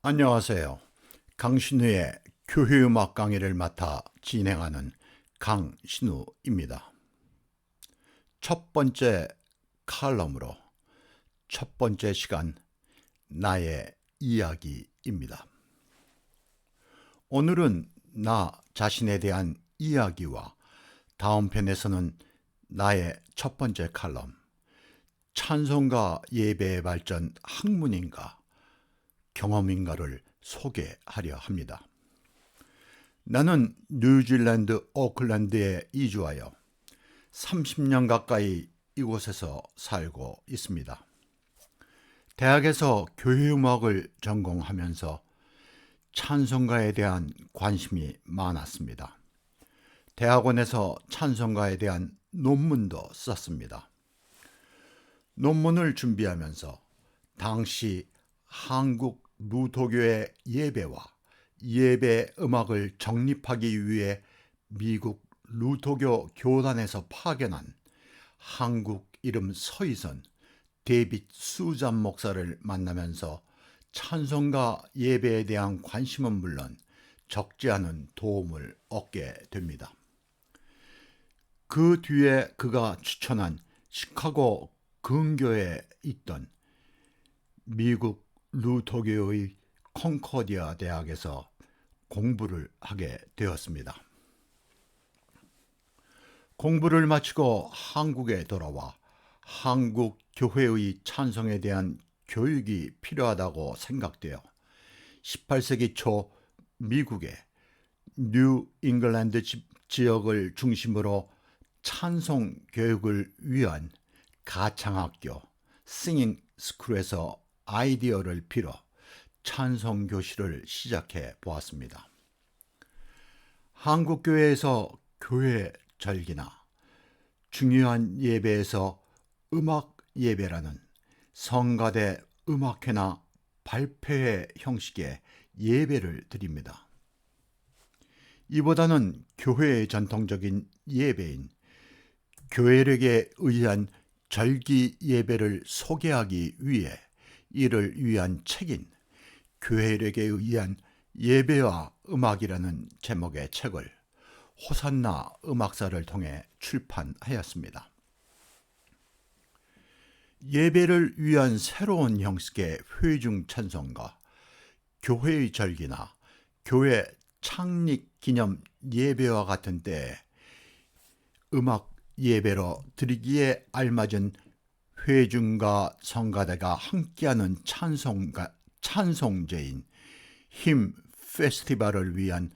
안녕하세요. 강신우의 교회음악 강의를 맡아 진행하는 강신우입니다. 첫 번째 칼럼으로 첫 번째 시간 나의 이야기입니다. 오늘은 나 자신에 대한 이야기와 다음 편에서는 나의 첫 번째 칼럼 찬송가 예배의 발전 학문인가 경험인가를 소개하려 합니다. 나는 뉴질랜드 오클랜드에 이주하여 30년 가까이 이곳에서 살고 있습니다. 대학에서 교회음악을 전공하면서 찬송가에 대한 관심이 많았습니다. 대학원에서 찬송가에 대한 논문도 썼습니다. 논문을 준비하면서 당시 한국 루터교의 예배와 예배 음악을 정립하기 위해 미국 루터교 교단에서 파견한 한국 이름 서이선 데이빗 수잔 목사를 만나면서 찬송가 예배에 대한 관심은 물론 적지 않은 도움을 얻게 됩니다. 그 뒤에 그가 추천한 시카고 근교에 있던 미국 루터교의 콩코디아 대학에서 공부를 하게 되었습니다. 공부를 마치고 한국에 돌아와 한국 교회의 찬송에 대한 교육이 필요하다고 생각되어 18세기 초 미국의 뉴 잉글랜드 지역을 중심으로 찬송 교육을 위한 가창학교 싱잉 스쿨에서 아이디어를 빌어 찬송 교실을 시작해 보았습니다. 한국 교회에서 교회 절기나 중요한 예배에서 음악 예배라는 성가대 음악회나 발표회 형식의 예배를 드립니다. 이보다는 교회의 전통적인 예배인 교회력에 의한 절기 예배를 소개하기 위해 이를 위한 책인 교회력에 의한 예배와 음악이라는 제목의 책을 호산나 음악사를 통해 출판하였습니다. 예배를 위한 새로운 형식의 회중 찬송가, 교회의 절기나 교회 창립 기념 예배와 같은 때에 음악 예배로 드리기에 알맞은 회중과 성가대가 함께하는 찬송제인 힘 페스티벌을 위한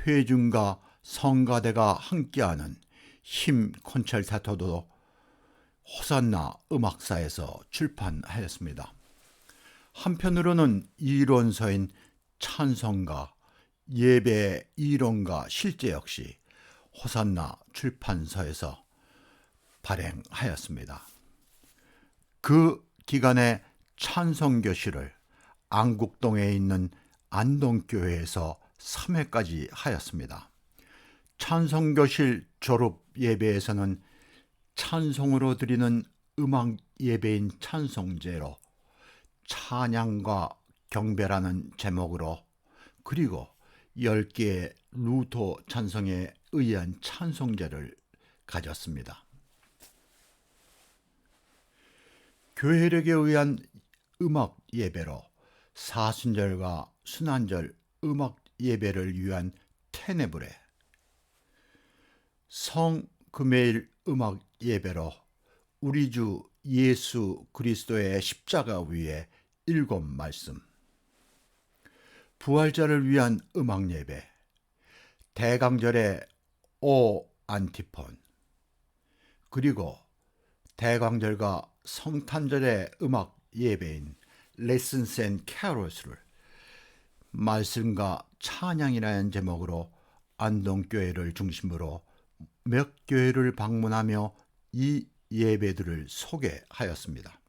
회중과 성가대가 함께하는 힘 콘체르타토도 호산나 음악사에서 출판하였습니다. 한편으로는 이론서인 찬송가, 예배 이론과 실제 역시 호산나 출판서에서 발행하였습니다. 그 기간에 찬송교실을 안국동에 있는 안동교회에서 3회까지 하였습니다. 찬송교실 졸업 예배에서는 찬송으로 드리는 음악 예배인 찬송제로 찬양과 경배라는 제목으로 그리고 10개의 루터 찬송에 의한 찬송제를 가졌습니다. 교회력에 의한 음악 예배로 사순절과 순환절 음악 예배를 위한 테네브레, 성금요일 음악 예배로 우리 주 예수 그리스도의 십자가 위에 7말씀, 부활절을 위한 음악 예배, 대강절의 오 안티폰, 그리고 대강절과 성탄절의 음악 예배인 레슨스 앤 캐롤스를 말씀과 찬양이라는 제목으로 안동교회를 중심으로 몇 교회를 방문하며 이 예배들을 소개하였습니다.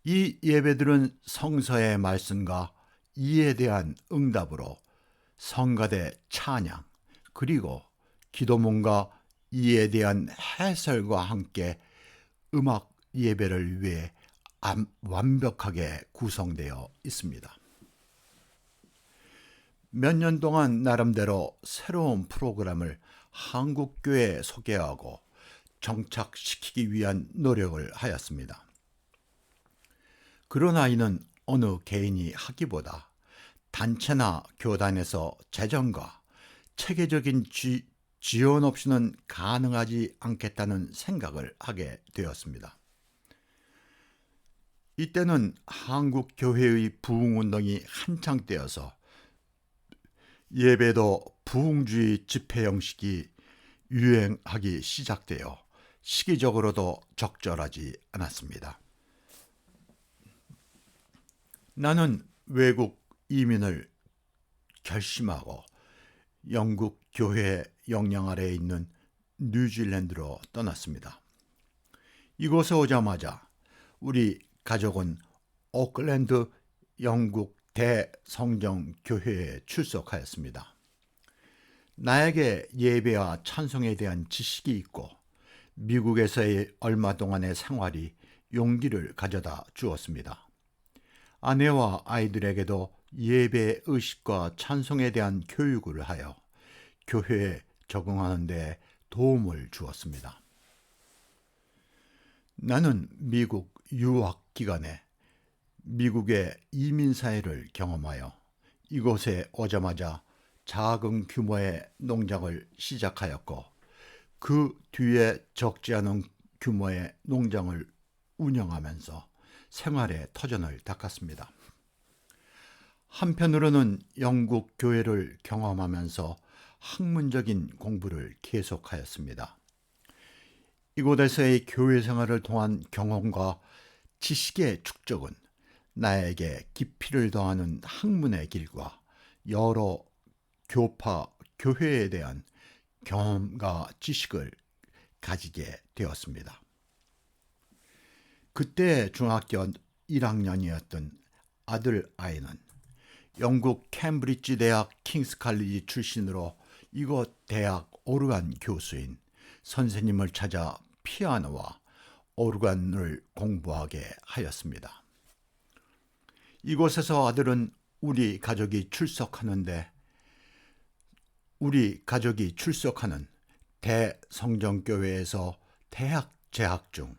이 예배들은 성서의 말씀과 이에 대한 응답으로 성가대 찬양 그리고 기도문과 이에 대한 해설과 함께 음악 예배를 위해 완벽하게 구성되어 있습니다. 몇 년 동안 나름대로 새로운 프로그램을 한국교회에 소개하고 정착시키기 위한 노력을 하였습니다. 그러나 이는 어느 개인이 하기보다 단체나 교단에서 재정과 체계적인 지원 없이는 가능하지 않겠다는 생각을 하게 되었습니다. 이때는 한국 교회의 부흥운동이 한창 때여서 예배도 부흥주의 집회 형식이 유행하기 시작되어 시기적으로도 적절하지 않았습니다. 나는 외국 이민을 결심하고 영국 교회 영향 아래에 있는 뉴질랜드로 떠났습니다. 이곳에 오자마자 우리 가족은 오클랜드 영국 대성정교회에 출석하였습니다. 나에게 예배와 찬송에 대한 지식이 있고 미국에서의 얼마 동안의 생활이 용기를 가져다 주었습니다. 아내와 아이들에게도 예배 의식과 찬송에 대한 교육을 하여 교회에 적응하는 데 도움을 주었습니다. 나는 미국 유학 기간에 미국의 이민사회를 경험하여 이곳에 오자마자 작은 규모의 농장을 시작하였고 그 뒤에 적지 않은 규모의 농장을 운영하면서 생활의 터전을 닦았습니다. 한편으로는 영국 교회를 경험하면서 학문적인 공부를 계속하였습니다. 이곳에서의 교회 생활을 통한 경험과 지식의 축적은 나에게 깊이를 더하는 학문의 길과 여러 교파, 교회에 대한 경험과 지식을 가지게 되었습니다. 그때 중학교 1학년이었던 아들 아이는 영국 캠브리지 대학 킹스 칼리지 출신으로 이곳 대학 오르간 교수인 선생님을 찾아 피아노와 오르간을 공부하게 하였습니다. 이곳에서 아들은 우리 가족이 출석하는 대성정교회에서 대학 재학 중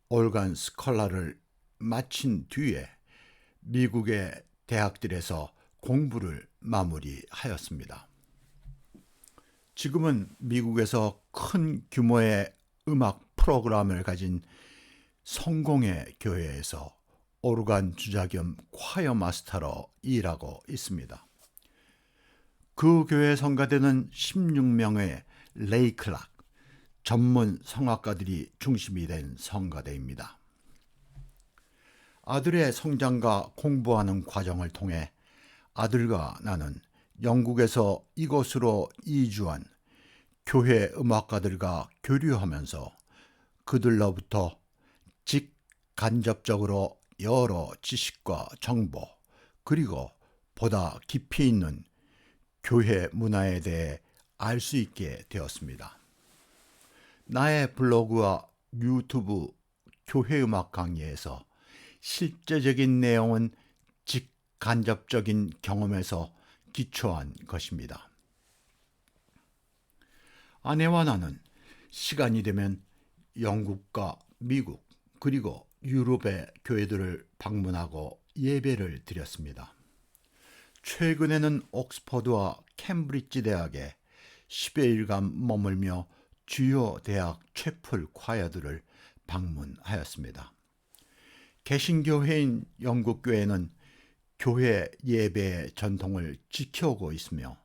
올간 스컬라를 마친 뒤에 미국의 대학들에서 공부를 마무리하였습니다. 지금은 미국에서 큰 규모의 음악 프로그램을 가진 성공의 교회에서 오르간 주자 겸 콰이어 마스터로 일하고 있습니다. 그 교회 성가대는 16명의 레이 클락, 전문 성악가들이 중심이 된 성가대입니다. 아들의 성장과 공부하는 과정을 통해 아들과 나는 영국에서 이곳으로 이주한 교회 음악가들과 교류하면서 그들로부터 직간접적으로 여러 지식과 정보, 그리고 보다 깊이 있는 교회 문화에 대해 알 수 있게 되었습니다. 나의 블로그와 유튜브 교회 음악 강의에서 실제적인 내용은 직간접적인 경험에서 기초한 것입니다. 아내와 나는 시간이 되면 영국과 미국 그리고 유럽의 교회들을 방문하고 예배를 드렸습니다. 최근에는 옥스퍼드와 캠브리지 대학에 10여일간 머물며 주요 대학 채플 콰이어들을 방문하였습니다. 개신교회인 영국교회는 교회 예배의 전통을 지켜오고 있으며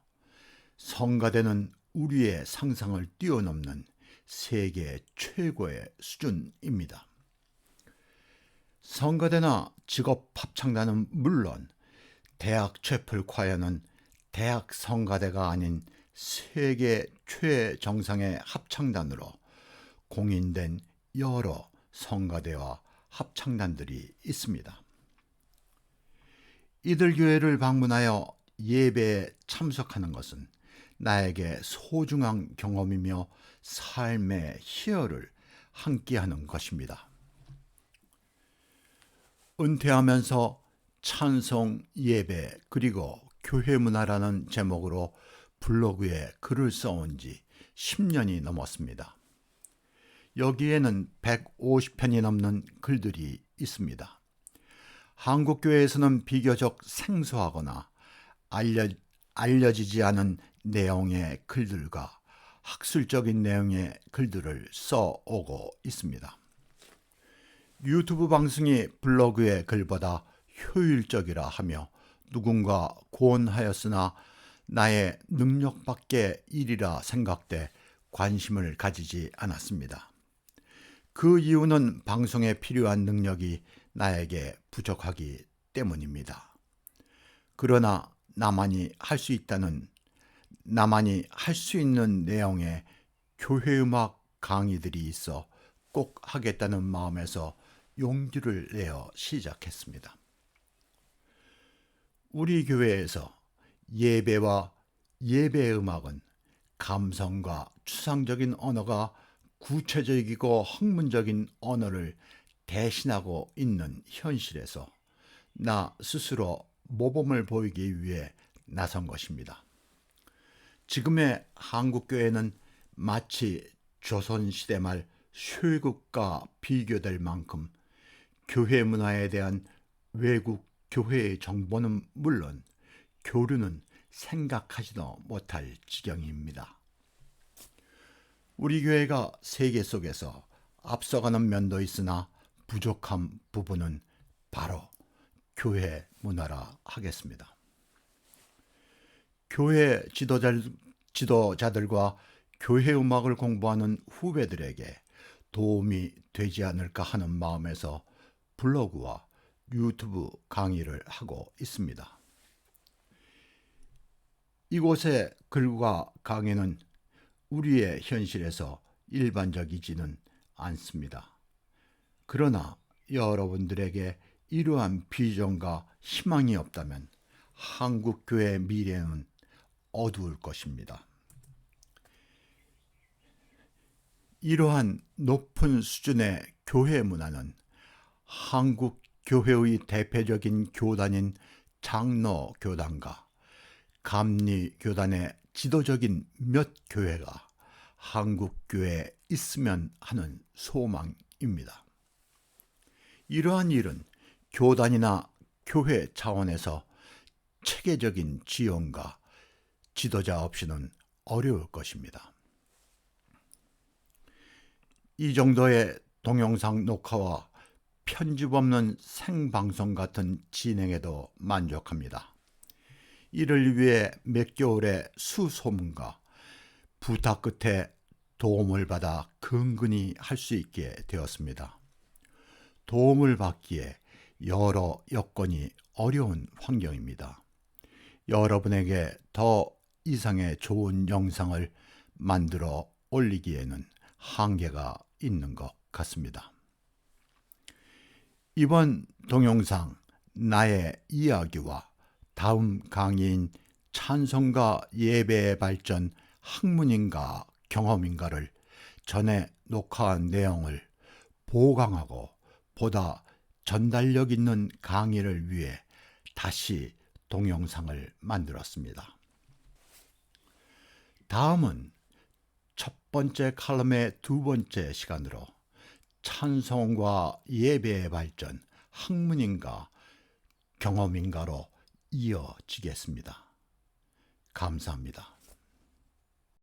성가대는 우리의 상상을 뛰어넘는 세계 최고의 수준입니다. 성가대나 직업 합창단은 물론 대학 채플 콰이어는 대학 성가대가 아닌 세계 최정상의 합창단으로 공인된 여러 성가대와 합창단들이 있습니다. 이들 교회를 방문하여 예배에 참석하는 것은 나에게 소중한 경험이며 삶의 희열을 함께하는 것입니다. 은퇴하면서 찬송, 예배, 그리고 교회 문화라는 제목으로 블로그에 글을 써온 지 10년이 넘었습니다. 여기에는 150편이 넘는 글들이 있습니다. 한국교회에서는 비교적 생소하거나 알려지지 않은 내용의 글들과 학술적인 내용의 글들을 써오고 있습니다. 유튜브 방송이 블로그의 글보다 효율적이라 하며 누군가 고언하였으나 나의 능력 밖의 일이라 생각돼 관심을 가지지 않았습니다. 그 이유는 방송에 필요한 능력이 나에게 부족하기 때문입니다. 그러나 나만이 할 수 있는 내용의 교회음악 강의들이 있어 꼭 하겠다는 마음에서 용기를 내어 시작했습니다. 우리 교회에서 예배와 예배음악은 감성과 추상적인 언어가 구체적이고 학문적인 언어를 대신하고 있는 현실에서 나 스스로 모범을 보이기 위해 나선 것입니다. 지금의 한국교회는 마치 조선시대 말 쇠국과 비교될 만큼 교회 문화에 대한 외국 교회의 정보는 물론 교류는 생각하지도 못할 지경입니다. 우리 교회가 세계 속에서 앞서가는 면도 있으나 부족한 부분은 바로 교회 문화라 하겠습니다. 교회 지도자들과 교회 음악을 공부하는 후배들에게 도움이 되지 않을까 하는 마음에서 블로그와 유튜브 강의를 하고 있습니다. 이곳의 글과 강의는 우리의 현실에서 일반적이지는 않습니다. 그러나 여러분들에게 이러한 비전과 희망이 없다면 한국교회의 미래는 어두울 것입니다. 이러한 높은 수준의 교회 문화는 한국 교회의 대표적인 교단인 장로교단과 감리교단의 지도적인 몇 교회가 한국교회에 있으면 하는 소망입니다. 이러한 일은 교단이나 교회 차원에서 체계적인 지원과 지도자 없이는 어려울 것입니다. 이 정도의 동영상 녹화와 편집 없는 생방송 같은 진행에도 만족합니다. 이를 위해 몇 개월의 수소문과 부탁 끝에 도움을 받아 근근히 할 수 있게 되었습니다. 도움을 받기에 여러 여건이 어려운 환경입니다. 여러분에게 더 이상의 좋은 영상을 만들어 올리기에는 한계가 있는 것 같습니다. 이번 동영상 나의 이야기와 다음 강의인 찬송가 예배의 발전 학문인가 경험인가를 전에 녹화한 내용을 보강하고 보다 전달력 있는 강의를 위해 다시 동영상을 만들었습니다. 다음은 첫 번째 칼럼의 두 번째 시간으로 찬송과 예배의 발전, 학문인가, 경험인가로 이어지겠습니다. 감사합니다.